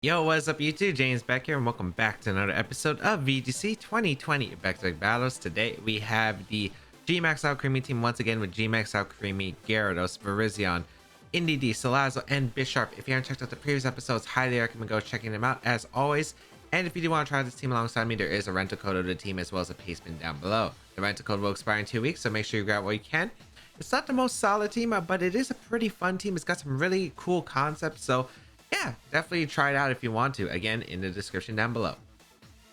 Yo, what's up YouTube? James back here and welcome back to another episode of VGC 2020 Back Battles. Today we have the Gmax Alcremie team once again with Gmax Alcremie, Gyarados, Virizion, NDD, Salazzle, and Bisharp. If you haven't checked out the previous episodes, highly recommend go checking them out as always. And if you do want to try this team alongside me, there is a rental code of the team as well as a paste bin down below. The rental code will expire in 2 weeks, so make sure you grab what you can. It's not the most solid team, but it is a pretty fun team. It's got some really cool concepts, so yeah, definitely try it out if you want to. Again, in the description down below.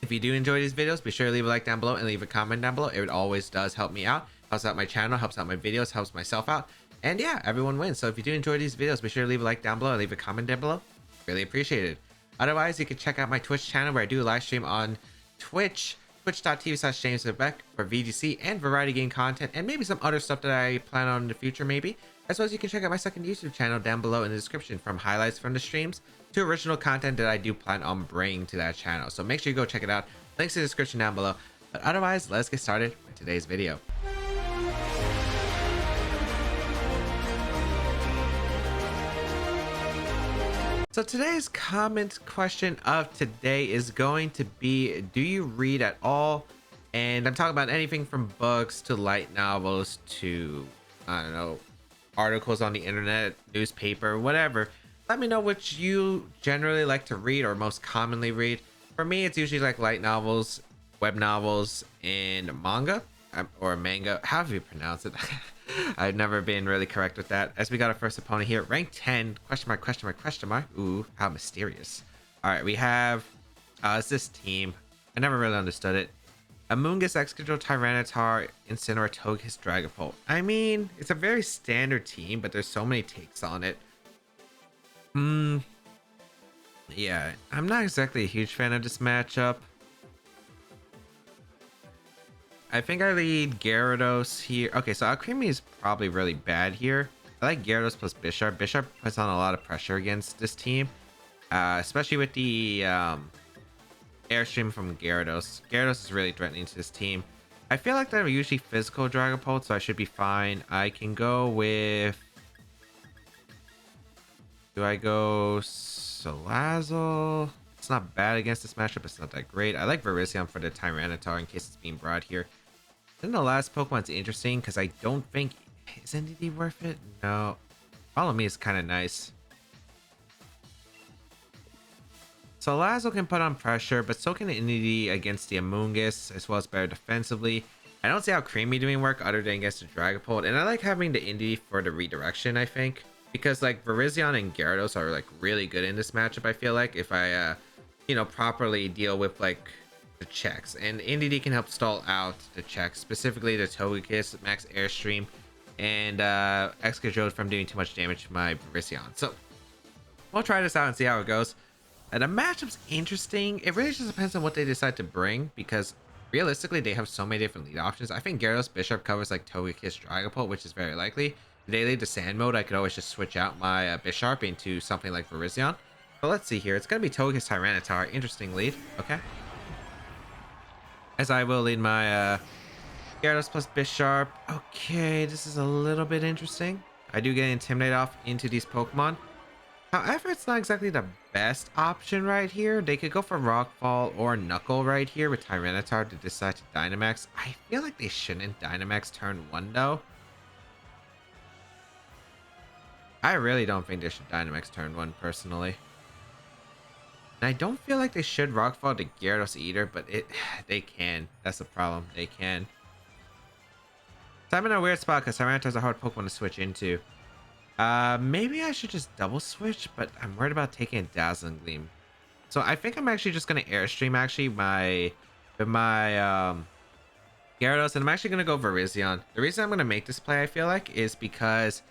If you do enjoy these videos, be sure to leave a like down below and leave a comment down below. It always does help me out, helps out my channel, helps out my videos, helps myself out, and yeah, everyone wins. So if you do enjoy these videos, be sure to leave a like down below and leave a comment down below. Really appreciate it. Otherwise, you can check out my Twitch channel where I do a live stream on Twitch, twitch.tv/JamesBeck for VGC and variety game content, and maybe some other stuff that I plan on in the future maybe. As well as you can check out my second YouTube channel down below in the description, from highlights from the streams to original content that I do plan on bringing to that channel. So make sure you go check it out. Links in the description down below. But otherwise, let's get started with today's video. So today's comment question of today is going to be, do you read at all? And I'm talking about anything from books to light novels to, I don't know, articles on the internet, newspaper, whatever. Let me know what you generally like to read or most commonly read. For me, it's usually like light novels, web novels, and manga or manga, however you pronounce it. I've never been really correct with that. As we got our first opponent here, rank 10, question mark, question mark, question mark. Ooh, how mysterious. All right, we have, it's this team. I never really understood it. Amoonguss, Excadrill, Tyranitar, Incineroar, Togekiss, Dragapult. I mean, it's a very standard team, but there's so many takes on it. Yeah, I'm not exactly a huge fan of this matchup. I think I lead Gyarados here. Okay, so Alcremie is probably really bad here. I like Gyarados plus Bisharp. Bisharp puts on a lot of pressure against this team, especially with the Airstream from Gyarados. Gyarados is really threatening to this team. I feel like they're usually physical Dragapult, so I should be fine. I can go with... Do I go Salazzle? It's not bad against this matchup. It's not that great. I like Virizion for the Tyranitar in case it's being brought here. Then the last Pokemon's interesting because I don't think... Is NDD worth it? No. Follow Me is kind of nice. Salazzle can put on pressure, but so can NDD against the Amoonguss, as well as better defensively. I don't see how Alcremie doing work other than against the Dragapult, and I like having the NDD for the redirection, I think. Because like Virizion and Gyarados are like really good in this matchup, I feel like, if I properly deal with like the checks. And NDD can help stall out the checks, specifically the Togekiss, Max Airstream, and Excadrill from doing too much damage to my Virizion. So we'll try this out and see how it goes. And the matchup's interesting. It really just depends on what they decide to bring, because realistically they have so many different lead options. I think Gyarados Bisharp covers like Togekiss Dragapult, which is very likely. If they lead to Sand Mode, I could always just switch out my Bisharp into something like Virizion. But let's see here. It's going to be Togekiss Tyranitar. Interesting lead. Okay. As I will lead my Gyarados plus Bisharp. Okay, this is a little bit interesting. I do get Intimidate off into these Pokemon. However, it's not exactly the best option right here. They could go for Rockfall or Knuckle right here with Tyranitar to decide to Dynamax. I feel like they shouldn't Dynamax turn 1 though. I really don't think they should Dynamax turn 1 personally. And I don't feel like they should Rockfall to Gyarados either, but they can. That's the problem. They can. So I'm in a weird spot because Tyranitar's a hard Pokemon to switch into. Maybe I should just double switch, but I'm worried about taking a Dazzling Gleam. So I think I'm actually just gonna Airstream actually my Gyarados, and I'm actually gonna go Virizion. The reason I'm gonna make this play, I feel like, is because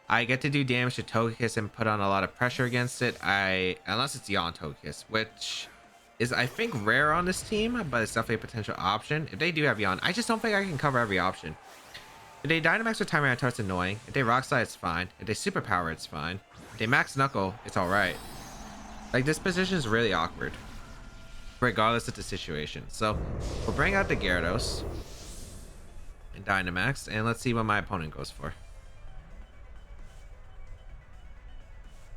I get to do damage to Togekiss and put on a lot of pressure against it. Unless it's Yawn Togekiss, which is I think rare on this team, but it's definitely a potential option. If they do have Yawn, I just don't think I can cover every option. If they Dynamax with Tyranitar, it's annoying. If they Rock Slide, it's fine. If they Superpower, it's fine. If they Max Knuckle, it's alright. Like, this position is really awkward, regardless of the situation. So, we'll bring out the Gyarados and Dynamax, and let's see what my opponent goes for.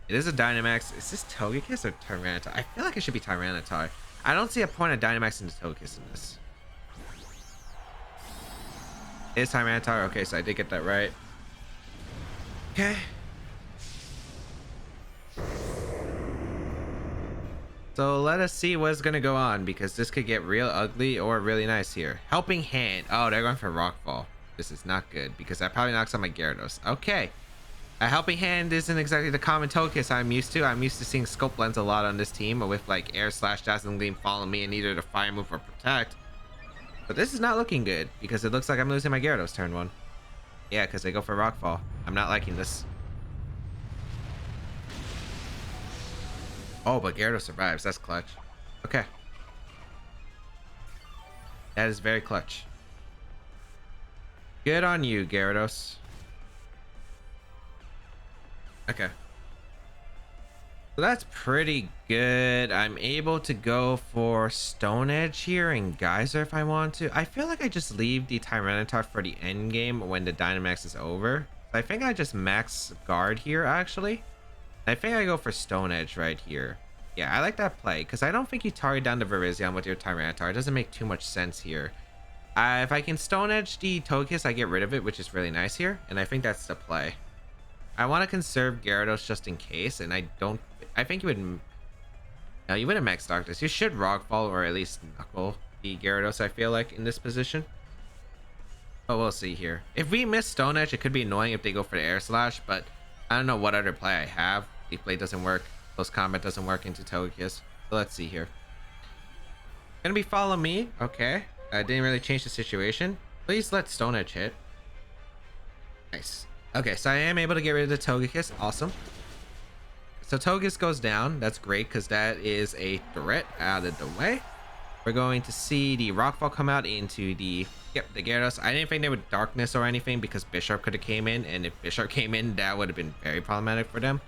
It is a Dynamax. Is this Togekiss or Tyranitar? I feel like it should be Tyranitar. I don't see a point of Dynamax into Togekiss in this. It is Tyranitar. Okay, so I did get that right. Okay. So let us see what's gonna go on, because this could get real ugly or really nice here. Helping Hand. Oh, they're going for Rockfall. This is not good because that probably knocks out my Gyarados. Okay. A Helping Hand isn't exactly the common Togekiss I'm used to. I'm used to seeing Scope Lens a lot on this team with like Air Slash, Dazzling Gleam, Follow Me, and either the Fire Move or Protect. But this is not looking good because it looks like I'm losing my Gyarados turn 1. Yeah, because they go for Rockfall. I'm not liking this. Oh, but Gyarados survives. That's clutch. Okay. That is very clutch. Good on you, Gyarados. Okay. So that's pretty good. I'm able to go for Stone Edge here and Geyser if I want to. I feel like I just leave the Tyranitar for the end game when the Dynamax is over. So I think I just max guard here, actually. I think I go for Stone Edge right here. Yeah, I like that play because I don't think you target down the Virizion with your Tyranitar. It doesn't make too much sense here. If I can Stone Edge the Togekiss, I get rid of it, which is really nice here. And I think that's the play. I want to conserve Gyarados just in case, and I think you would... No, you wouldn't Max Darkness. You should Rockfall or at least Knuckle the Gyarados, I feel like, in this position. But we'll see here. If we miss Stone Edge, it could be annoying if they go for the Air Slash, but I don't know what other play I have. Leaf Blade doesn't work. Close Combat doesn't work into Togekiss. So let's see here. Gonna be Follow Me. Okay. Didn't really change the situation. Please let Stone Edge hit. Nice. Okay, so I am able to get rid of the Togekiss. Awesome. So Togekiss goes down. That's great because that is a threat out of the way. We're going to see the Rockfall come out into the Gyarados. I didn't think they would Darkness or anything because Bisharp could have came in, and if Bisharp came in, that would have been very problematic for them.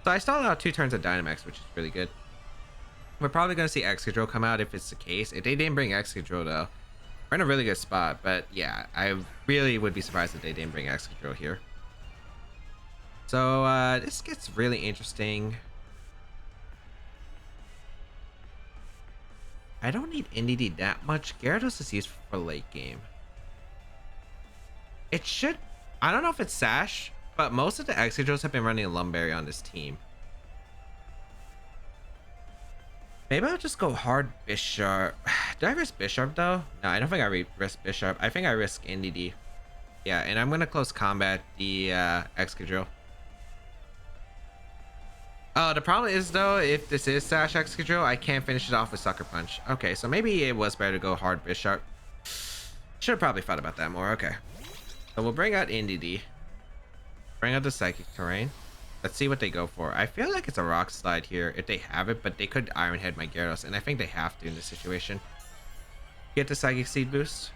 So I stalled out 2 turns of Dynamax, which is really good. We're probably going to see Excadrill come out if it's the case. If they didn't bring Excadrill, though, we're in a really good spot. But yeah, I really would be surprised if they didn't bring Excadrill here. So this gets really interesting. I don't need NDD that much. Gyarados is used for late game. It should... I don't know if it's Sash, but most of the Excadrills have been running Lumberry on this team. Maybe I'll just go hard Bisharp. Do I risk Bisharp though? No, I don't think I risk Bisharp. I think I risk NDD. Yeah, and I'm going to close combat the Excadrill. Oh, the problem is though, if this is Sash Excadrill, I can't finish it off with Sucker Punch. Okay, so maybe it was better to go hard Bisharp. Should have probably thought about that more. Okay. So we'll bring out NDD. Bring out the Psychic Terrain. Let's see what they go for. I feel like it's a Rock Slide here if they have it, but they could Iron Head my Gyarados, and I think they have to in this situation. Get the Psychic Seed boost.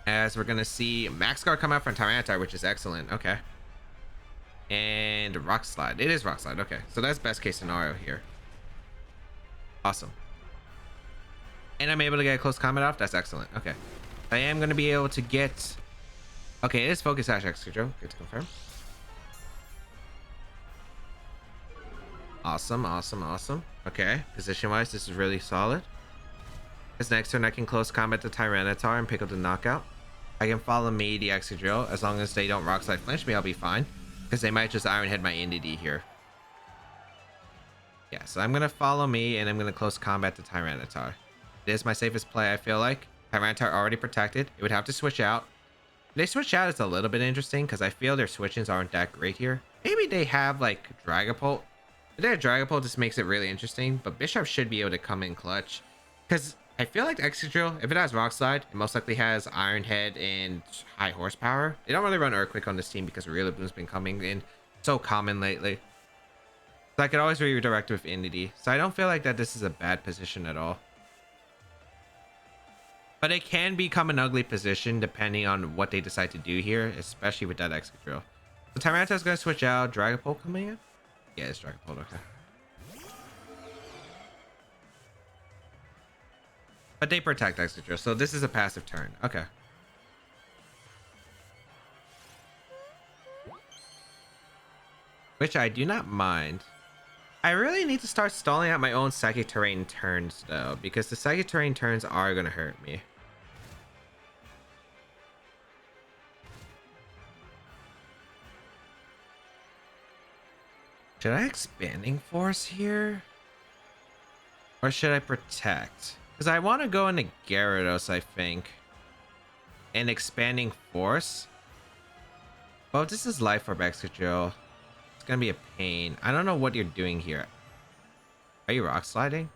As we're going to see Max Guard come out from Tyranitar, which is excellent. Okay. And Rock Slide. It is Rock Slide. Okay. So that's best case scenario here. Awesome. And I'm able to get a close combat off. That's excellent. Okay. I am going to be able to get... Okay, it is Focus Sash Excadrill. Good to confirm. Awesome, awesome, awesome. Okay. Position-wise, this is really solid. This next turn, I can close combat the Tyranitar and pick up the knockout. I can Follow Me the Excadrill. As long as they don't Rock Slide flinch me, I'll be fine. Because they might just Iron Head my NDD here. Yeah, so I'm going to Follow Me, and I'm going to close combat the Tyranitar. It is my safest play, I feel like. Tyranitar already protected. It would have to switch out. If they switch out, it's a little bit interesting, because I feel their switch-ins aren't that great here. Maybe they have, like, Dragapult. If they have Dragapult, this makes it really interesting, but Bisharp should be able to come in clutch. Because I feel like Excadrill, if it has Rock Slide, it most likely has Iron Head and high horsepower. They don't really run Earthquake on this team because Rillaboom's been coming in so common lately. So I could always redirect with Infinity. So I don't feel like that this is a bad position at all. But it can become an ugly position depending on what they decide to do here, especially with that Excadrill. So Tyranitar's going to switch out. Dragapult coming in? Yeah, it's Dragapult, okay. But they protect Excadrill, so this is a passive turn. Okay. which I do not mind. I really need to start stalling out my own psychic terrain turns though, because the psychic terrain turns are going to hurt me. Should I expanding force here? Or should I protect? Because I want to go into Gyarados, I think. And expanding force. Well, if this is Life Orb Excadrill, it's going to be a pain. I don't know what you're doing here. Are you rock sliding?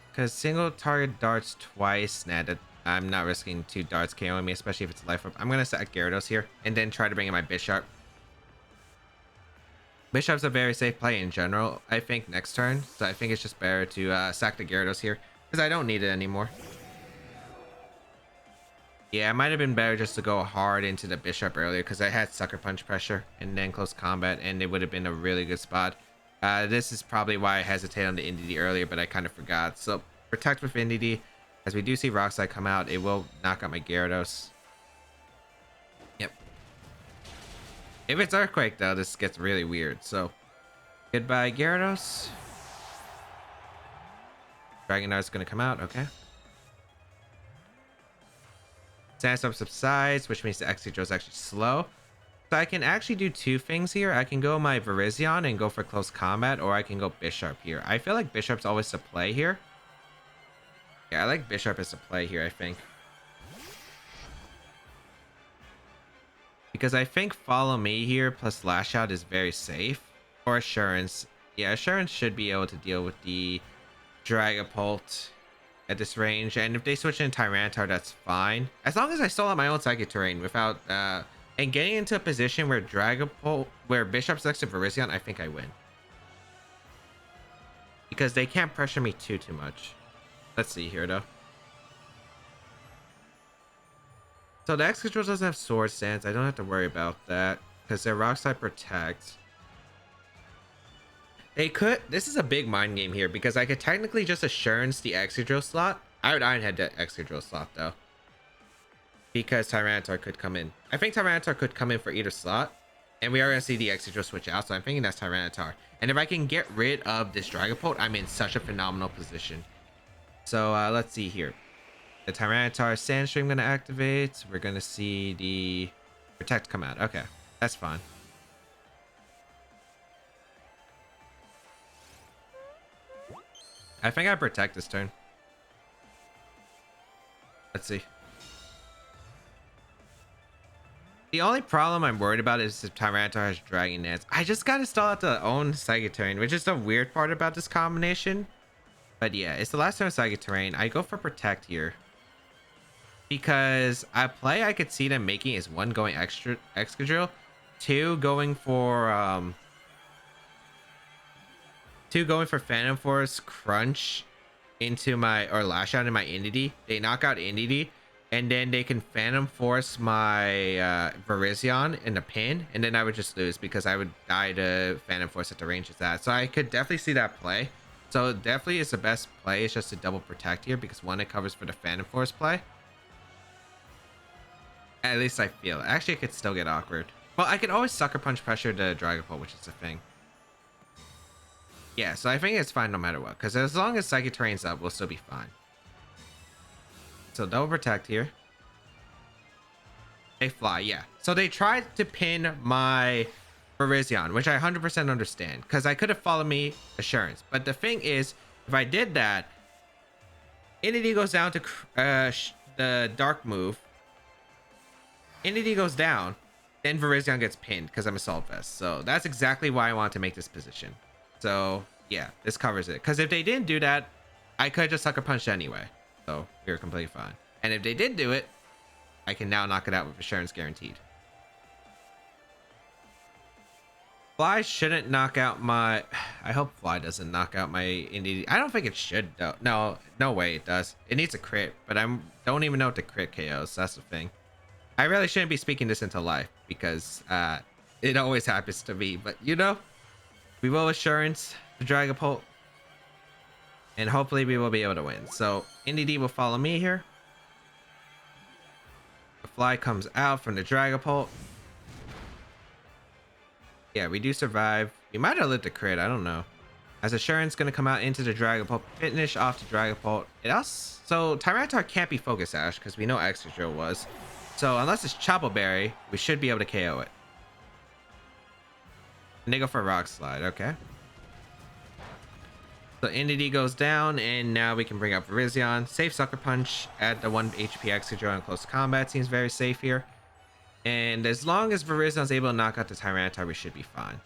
Because single target darts twice. Nah, I'm not risking 2 darts KOing me, especially if it's Life Orb. I'm going to sack Gyarados here and then try to bring in my Bisharp. Bisharp's a very safe play in general, I think, next turn. So I think it's just better to sack the Gyarados here because I don't need it anymore. Yeah, it might have been better just to go hard into the Bisharp earlier because I had Sucker Punch pressure and then close combat, and it would have been a really good spot. This is probably why I hesitated on the Indeedee earlier, but I kind of forgot. So protect with Indeedee. As we do see Rock Slide come out, it will knock out my Gyarados. Yep. If it's Earthquake, though, this gets really weird. So, goodbye, Gyarados. Dragonite's going to come out. Okay. Sandstorm subsides, which means the Excadrill is actually slow. So I can actually do 2 things here. I can go my Virizion and go for close combat, or I can go Bisharp here. I feel like Bisharp's always the play here. Yeah, I like Bisharp as the play here, I think. Because I think Follow Me here plus Lash Out is very safe. Or Assurance. Yeah, Assurance should be able to deal with the Dragapult at this range. And if they switch in Tyranitar, that's fine. As long as I stall out my own Psychic Terrain without... and getting into a position where where Bisharp's next to Virizion, I think I win. Because they can't pressure me too much. Let's see here, though. So the Excadrill doesn't have Sword Stance. I don't have to worry about that because their Rock Slide protects. They could... This is a big mind game here because I could technically just Assurance the Excadrill slot. I would Iron Head the Excadrill slot, though. Because Tyranitar could come in. I think Tyranitar could come in for either slot. And we are going to see the Excadrill switch out. So I'm thinking that's Tyranitar. And if I can get rid of this Dragapult, I'm in such a phenomenal position. So let's see here. The Tyranitar Sandstream going to activate. We're going to see the Protect come out. Okay, that's fine. I think I Protect this turn. Let's see. The only problem I'm worried about is if Tyranitar has Dragon Dance. I just got to stall out the own Psychic Terrain, which is the weird part about this combination. But yeah, it's the last turn of Psychic Terrain. I go for Protect here. Because a play I could see them making is 1 going Excadrill, 2 going for 2 going for Phantom Force Crunch into my Lash Out in my Indeedee. They knock out Indeedee, and then they can Phantom Force my Virizion in the pin, and then I would just lose because I would die to Phantom Force at the range of that. So I could definitely see that play. So definitely it's the best play. It's just to double Protect here because 1, it covers for the Phantom Force play. At least I feel it. Actually, it could still get awkward. Well, I could always Sucker Punch pressure the Dragapult, which is a thing. Yeah, so I think it's fine no matter what. Because as long as Psychic Terrain's up, we'll still be fine. So double Protect here. They fly, yeah. So they tried to pin my Virizion, which I 100% understand. Because I could have Follow Me Assurance. But the thing is, if I did that, Indeedee goes down to the Dark move. Indeedee goes down, then Virizion gets pinned because I'm Assault Vest. So that's exactly why I want to make this position. So yeah, this covers it. Because if they didn't do that, I could just Sucker Punch anyway. So we were completely fine. And if they did do it, I can now knock it out with Assurance guaranteed. Fly shouldn't knock out my... I hope Fly doesn't knock out my Indeedee. I don't think it should though. No way it does. It needs a crit, but I don't even know what the crit KOs. That's the thing. I really shouldn't be speaking this into life because it always happens to me. But, you know, we will Assurance the Dragapult. And hopefully we will be able to win. So, Indeedee will Follow Me here. The Fly comes out from the Dragapult. Yeah, we do survive. We might have lived a crit. I don't know. As Assurance going to come out into the Dragapult, finish off the Dragapult. It also, so Tyranitar can't be Focus Sash because we know Excadrill was. So unless it's Chople Berry, we should be able to KO it. And they go for a Rock Slide. Okay. So Entity goes down, and now we can bring up Virizion. Safe Sucker Punch at the 1 HP Excadrill in close combat seems very safe here. And as long as Virizion's able to knock out the Tyranitar, we should be fine.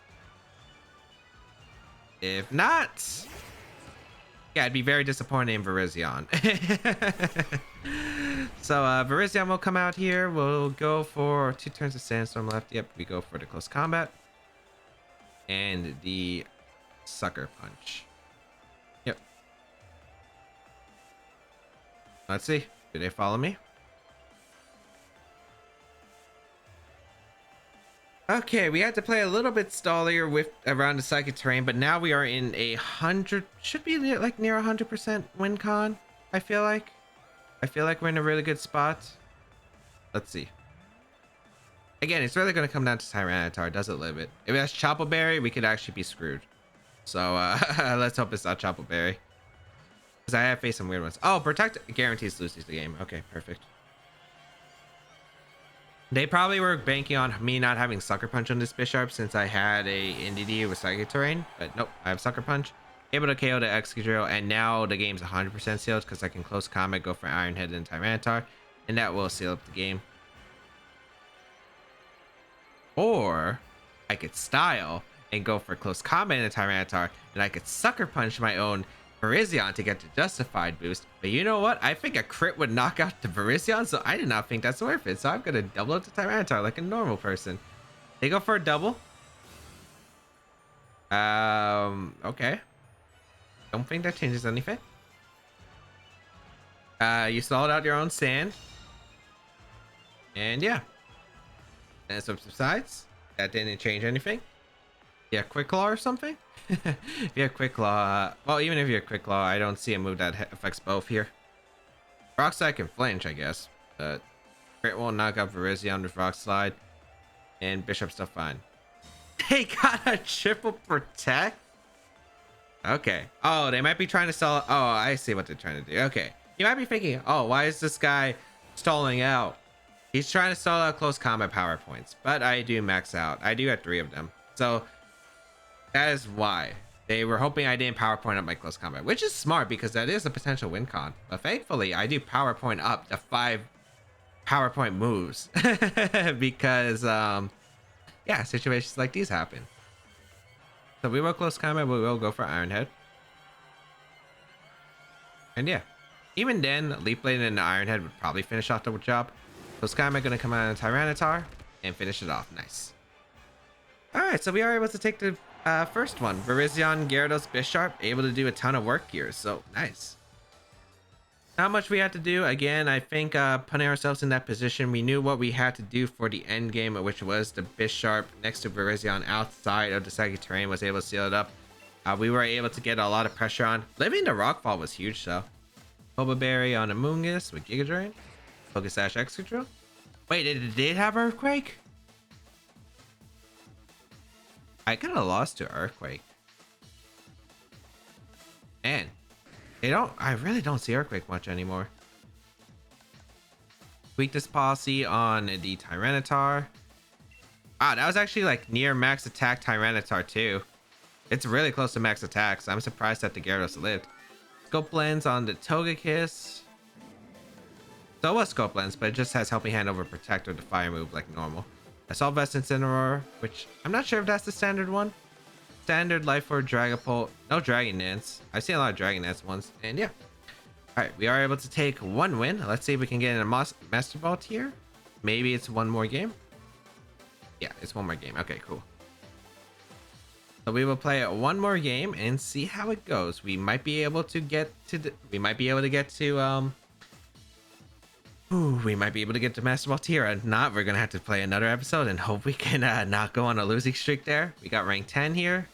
If not, yeah, I'd be very disappointed in Virizion. So Virizion will come out here. We'll go for 2 turns of Sandstorm left. Yep, we go for the close combat. And the Sucker Punch. Yep. Let's see. Do they follow me? Okay, we had to play a little bit stallier with around the psychic terrain, but now we are in 100, should be like near 100% win con. I feel like we're in a really good spot. Let's see. Again, it's really going to come down to Tyranitar. Does it live it? If it has Chople Berry, we could actually be screwed. So let's hope it's not Chople Berry, because I have faced some weird ones. Oh, Protect guarantees loses the game. Okay, perfect. They probably were banking on me not having Sucker Punch on this Bisharp since I had a NDD with Psychic Terrain. But nope, I have Sucker Punch. Able to KO the Excadrill, and now the game's 100% sealed because I can close combat, go for Iron Head and Tyranitar, and that will seal up the game. Or I could Style and go for close combat in the Tyranitar, and I could Sucker Punch my own Virizion to get the Justified boost. But you know what? I think a crit would knock out the Virizion, so I did not think that's worth it. So I'm gonna double up the Tyranitar like a normal person. They go for a double. Okay. Don't think that changes anything. You stalled out your own sand. And yeah. And some subsides. That didn't change anything. Yeah, Quick Claw or something? If you have Quick Claw, well, even if you have Quick Claw, I don't see a move that affects both here. Rock Slide can flinch, I guess, but Crit won't knock out Virizion with Rock Slide, and Bisharp's still fine. They got a triple Protect? Okay. Oh, they might be trying to stall. Oh, I see what they're trying to do. Okay. You might be thinking, oh, why is this guy stalling out? He's trying to stall out close combat power points, but I do max out. I do have 3 of them. So that is why they were hoping I didn't PowerPoint up my close combat, which is smart because that is a potential win con. But thankfully, I do PowerPoint up the 5 PowerPoint moves because, yeah, situations like these happen. So we will close combat, we will go for Iron Head. And yeah, even then, Leaf Blade and the Iron Head would probably finish off the job. Close combat going to come out of Tyranitar and finish it off. Nice. All right, so we are able to take the first one. Virizion, Gyarados, Bisharp, able to do a ton of work here. So nice. Not much we had to do. Again, I think putting ourselves in that position, we knew what we had to do for the end game, which was the Bisharp next to Virizion outside of the psychic terrain was able to seal it up. We were able to get a lot of pressure on. Living the Rockfall was huge, though. Boba Berry on Amoonguss with Giga Drain. Focus Sash Excadrill. Wait, it did have Earthquake? I could have lost to Earthquake. Man, I really don't see Earthquake much anymore. Weakness Policy on the Tyranitar. Wow, that was actually like near max attack Tyranitar too. It's really close to max attack, so I'm surprised that the Gyarados lived. Scope Lens on the Togekiss. So it was Scope Lens, but it just has Helping Hand over Protect or the Fire move like normal. Assault Vest Incineroar, which I'm not sure if that's the standard one. Standard Life Orb, Dragapult, no Dragon Dance. I've seen a lot of Dragon Dance ones, and yeah. Alright, we are able to take 1 win. Let's see if we can get in a Master Ball tier. Maybe it's 1 more game. Yeah, it's 1 more game. Okay, cool. So we will play 1 more game and see how it goes. We might be able to get to we might be able to get to Master Ball tier. If not, we're gonna have to play another episode and hope we can not go on a losing streak there. We got rank 10 here.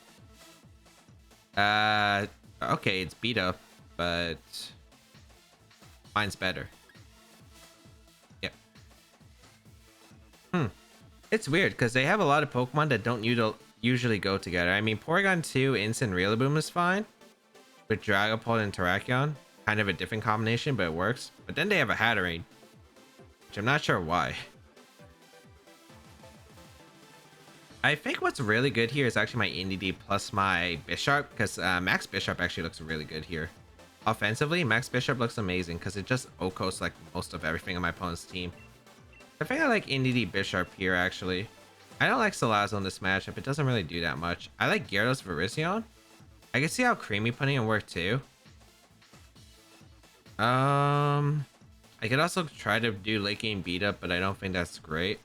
Okay, it's beat up, but mine's better. Yep. It's weird because they have a lot of Pokemon that don't usually go together. I mean, Porygon 2 Instant Rillaboom is fine with Dragapult and Terrakion. Kind of a different combination, but it works. But then they have a Hatterene, which I'm not sure why. I think what's really good here is actually my Indeedee plus my Bisharp, because Max Bisharp actually looks really good here. Offensively, Max Bisharp looks amazing because it just OHKOs like most of everything on my opponent's team. I think I like Indeedee Bisharp here, actually. I don't like Salazzle in this matchup. It doesn't really do that much. I like Gyarados Virizion. I can see how Alcremie putting in work too. I could also try to do late game beat up, but I don't think that's great.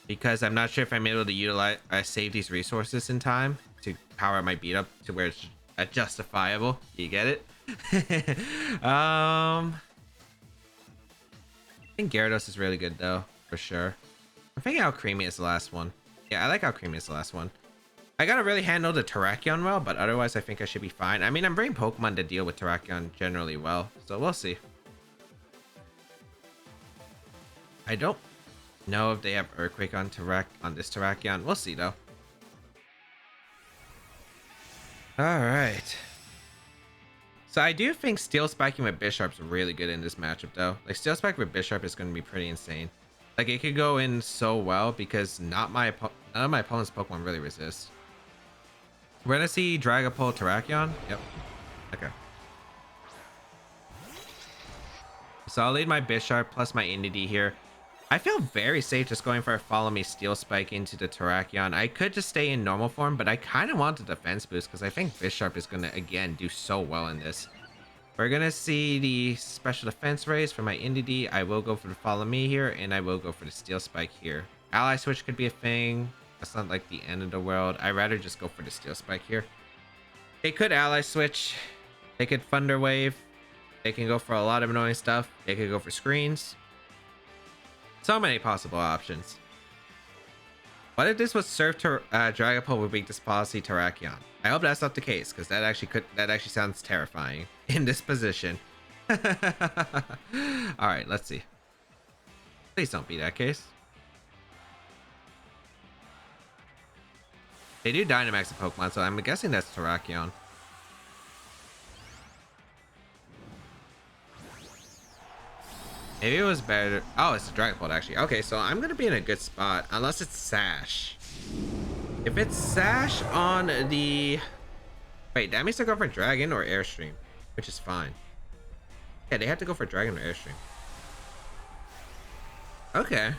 Because I'm not sure if I'm able to utilize save these resources in time to power my beat up to where it's justifiable. You get it? I think Gyarados is really good though, for sure. I'm thinking Alcremie is the last one. Yeah, I like Alcremie as the last one. I gotta really handle the Terrakion well, but otherwise I think I should be fine. I mean, I'm bringing Pokemon to deal with Terrakion generally well, so we'll see. I don't know if they have Earthquake on this Terrakion. We'll see though. Alright. So I do think Steel Spiking with Bisharp's really good in this matchup though. Like Steel Spike with Bisharp is going to be pretty insane. Like it could go in so well because none of my opponent's Pokemon really resist. We're gonna see Dragapult Terrakion. Yep. Okay. So I'll lead my Bisharp plus my Indeedee here. I feel very safe just going for a Follow Me Steel Spike into the Terrakion. I could just stay in normal form, but I kind of want the defense boost because I think Bisharp is going to, again, do so well in this. We're going to see the special defense raise for my Indeedee. I will go for the Follow Me here, and I will go for the Steel Spike here. Ally Switch could be a thing. That's not like the end of the world. I'd rather just go for the Steel Spike here. They could Ally Switch. They could Thunder Wave. They can go for a lot of annoying stuff. They could go for screens. So many possible options. What if this was served to Dragapult with Weakness Policy Terrakion? I hope that's not the case, because that actually sounds terrifying in this position. Alright, let's see. Please don't be that case. They do Dynamax a Pokemon, so I'm guessing that's Terrakion. Maybe it was better. Oh, it's a Dragapult actually. Okay, so I'm gonna be in a good spot unless it's Sash. If it's Sash on the... Wait, that means to go for Dragon or Airstream, which is fine. Yeah, they have to go for Dragon or Airstream. Okay.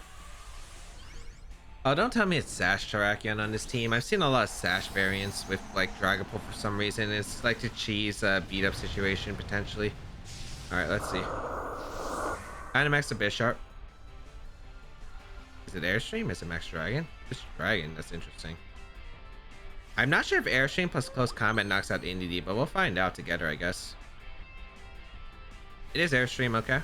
Oh, don't tell me it's Sash Terrakion on this team. I've seen a lot of Sash variants with like Dragapult for some reason. It's like to cheese a beat up situation potentially. All right, let's see. Dynamax to Bisharp. Is it Airstream? Is it Max Dragon? It's Dragon. That's interesting. I'm not sure if Airstream plus Close Combat knocks out Indeedee, but we'll find out together, I guess. It is Airstream, okay.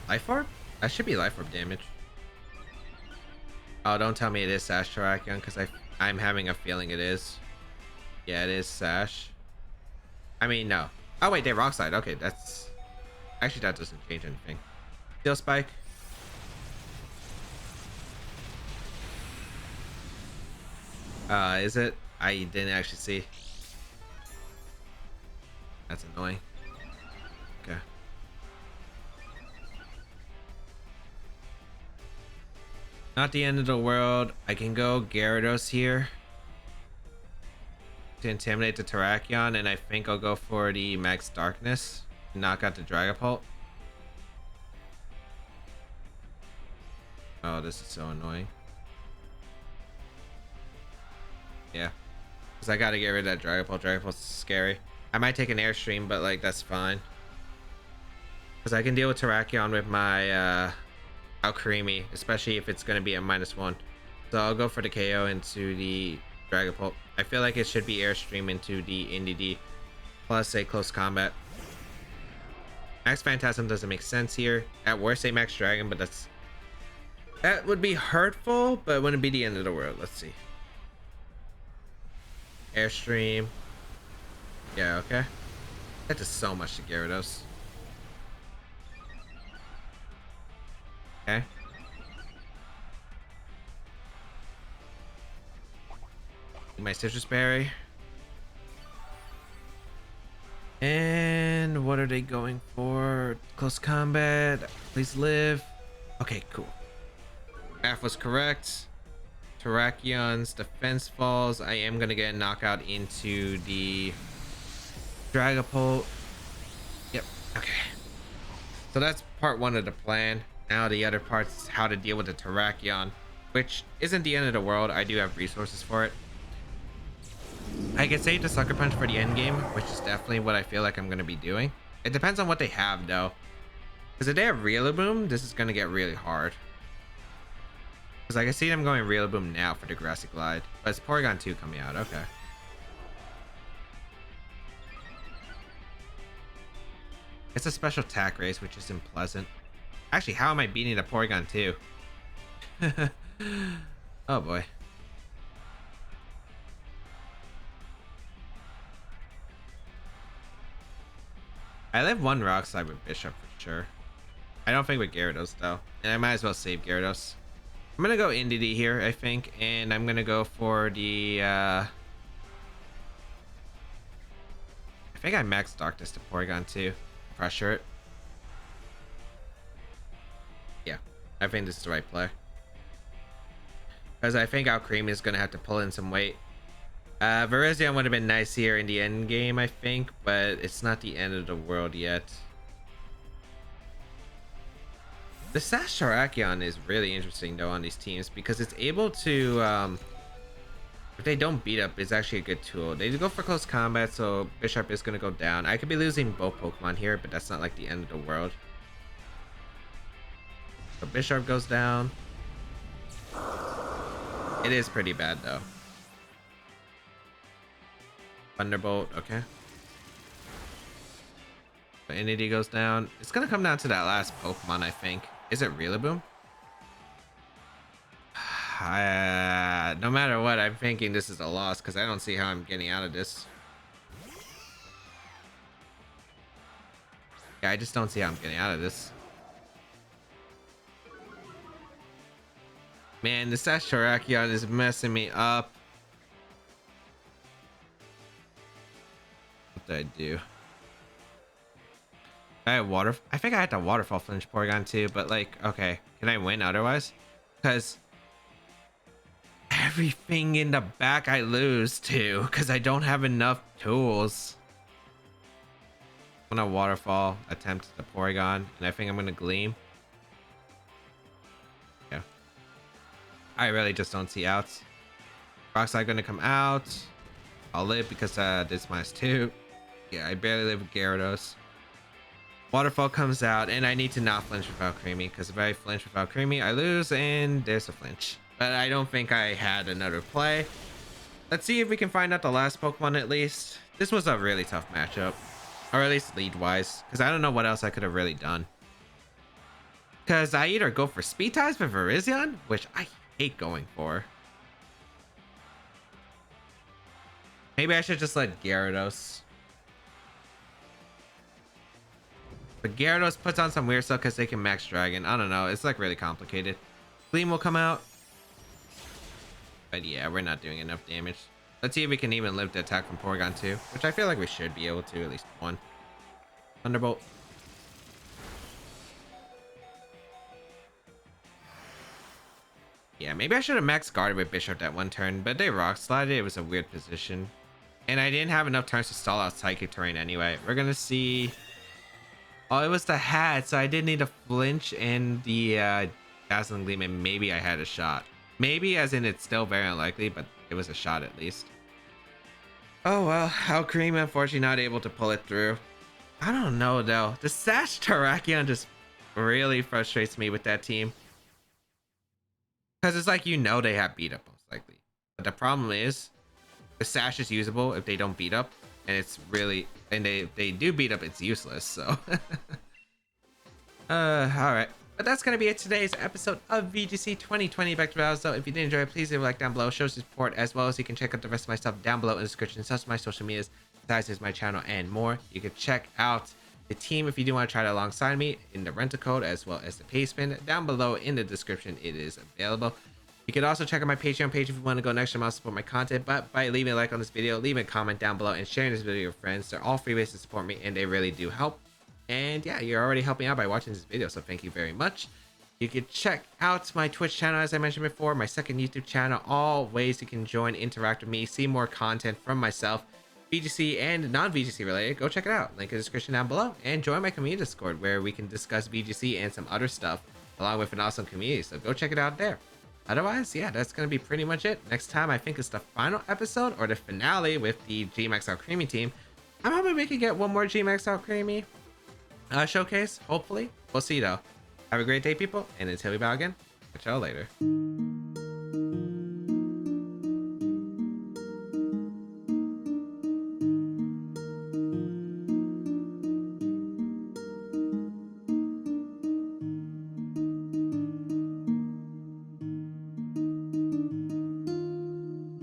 Life Orb? That should be Life Orb damage. Oh, don't tell me it is Sash Terrakion, because I'm having a feeling it is. Yeah, it is Sash. I mean, no. Oh wait, they Rock Slide. Okay, that's... Actually, that doesn't change anything. Steel Spike. Is it? I didn't actually see. That's annoying. Okay. Not the end of the world. I can go Gyarados here to intimidate the Terrakion, and I think I'll go for the Max Darkness to knock out the Dragapult. Oh, this is so annoying. Yeah, because I gotta get rid of that Dragapult. Dragapult's scary. I might take an Airstream, but like that's fine, because I can deal with Terrakion with my Alcremie, especially if it's gonna be a -1. So I'll go for the KO into the Dragapult. I feel like it should be Airstream into the Indeedee plus a Close Combat. Max Phantasm doesn't make sense here. At worst, a Max Dragon, but that would be hurtful, but it wouldn't be the end of the world. Let's see. Airstream. Yeah, okay. That does so much to Gyarados. Okay. My citrus berry. And what are they going for? Close combat. Please live. Okay, cool. Math was correct. Terrakion's defense falls. I am gonna get a knockout into the Dragapult. Yep. Okay. So that's part one of the plan. Now the other part's how to deal with the Terrakion, which isn't the end of the world. I do have resources for it. I could save the Sucker Punch for the end game, which is definitely what I feel like I'm going to be doing. It depends on what they have, though. Because if they have Rillaboom, this is going to get really hard. Because I can see them going Rillaboom now for the Grassy Glide. But it's Porygon 2 coming out. Okay. It's a special attack race, which isn't pleasant. Actually, how am I beating the Porygon 2? Oh, boy. I live one rock slide with Bisharp for sure. I don't think with Gyarados though, and I might as well save Gyarados. I'm gonna go Indeedee here, I think, and I'm gonna go for the I think I maxed Darkness to Porygon too. Pressure it. Yeah, I think this is the right play. Because I think Alcremie is gonna have to pull in some weight. Virizion would have been nice here in the end game, I think, but it's not the end of the world yet. The Sash Terrakion is really interesting though on these teams because it's able to, if they don't beat up, it's actually a good tool. They go for close combat, so Bisharp is going to go down. I could be losing both Pokemon here, but that's not like the end of the world. So Bisharp goes down. It is pretty bad though. Thunderbolt, okay. So Indeedee goes down. It's gonna come down to that last Pokemon, I think. Is it Rillaboom? No matter what, I'm thinking this is a loss because I don't see how I'm getting out of this. Yeah, I just don't see how I'm getting out of this. Man, the Sash Terrakion is messing me up. What did I do? I had I think I had to waterfall flinch Porygon too, but like, okay, can I win otherwise? Because everything in the back I lose to because I don't have enough tools. I'm gonna waterfall attempt the Porygon, and I think I'm gonna Gleam. Yeah, I really just don't see outs. Rock Slide gonna come out. I'll live because this -2. Yeah, I barely live with Gyarados. Waterfall comes out, and I need to not flinch with Alcremie because if I flinch with Alcremie, I lose, and there's a flinch. But I don't think I had another play. Let's see if we can find out the last Pokemon at least. This was a really tough matchup, or at least lead-wise, because I don't know what else I could have really done. Because I either go for Speed Ties with Virizion, which I hate going for. Maybe I should just let Gyarados. But Gyarados puts on some weird stuff because they can max Dragon. I don't know. It's like really complicated. Gleam will come out. But yeah, we're not doing enough damage. Let's see if we can even live the attack from Porygon 2, which I feel like we should be able to, at least one. Thunderbolt. Yeah, maybe I should have max guarded with Bisharp that one turn, but they rock slided. It was a weird position. And I didn't have enough turns to stall out Psychic Terrain anyway. We're going to see... Oh, it was the hat, so I did need a flinch and the Dazzling Gleam, and maybe I had a shot. Maybe, as in it's still very unlikely, but it was a shot at least. Oh well, Alcremie unfortunately not able to pull it through. I don't know though. The Sash Terrakion just really frustrates me with that team. Because it's like, you know, they have beat up most likely. But the problem is, the Sash is usable if they don't beat up. And it's really, and they do beat up, it's useless, so. Alright. But that's going to be it today's episode of VGC 2020 Back to Battles. So if you did enjoy it, please leave a like down below. Show support, as well as you can check out the rest of my stuff down below in the description, such as my social medias, besides my channel, and more. You can check out the team if you do want to try it alongside me in the rental code, as well as the pay spin down below in the description. It is available. You can also check out my Patreon page if you want to go an extra mile to support my content, but by leaving a like on this video, leaving a comment down below, and sharing this video with your friends. They're all free ways to support me, and they really do help. And yeah, you're already helping out by watching this video, so thank you very much. You can check out my Twitch channel, as I mentioned before, my second YouTube channel, all ways you can join, interact with me, see more content from myself, VGC and non-VGC related. Go check it out. Link in the description down below, and join my community Discord where we can discuss VGC and some other stuff along with an awesome community. So go check it out there. Otherwise, yeah, that's going to be pretty much it. Next time, I think it's the final episode or the finale with the Gmax Alcremie team. I'm hoping we can get one more Gmax Alcremie showcase, hopefully. We'll see though. Have a great day, people, and until we bow again, catch y'all later.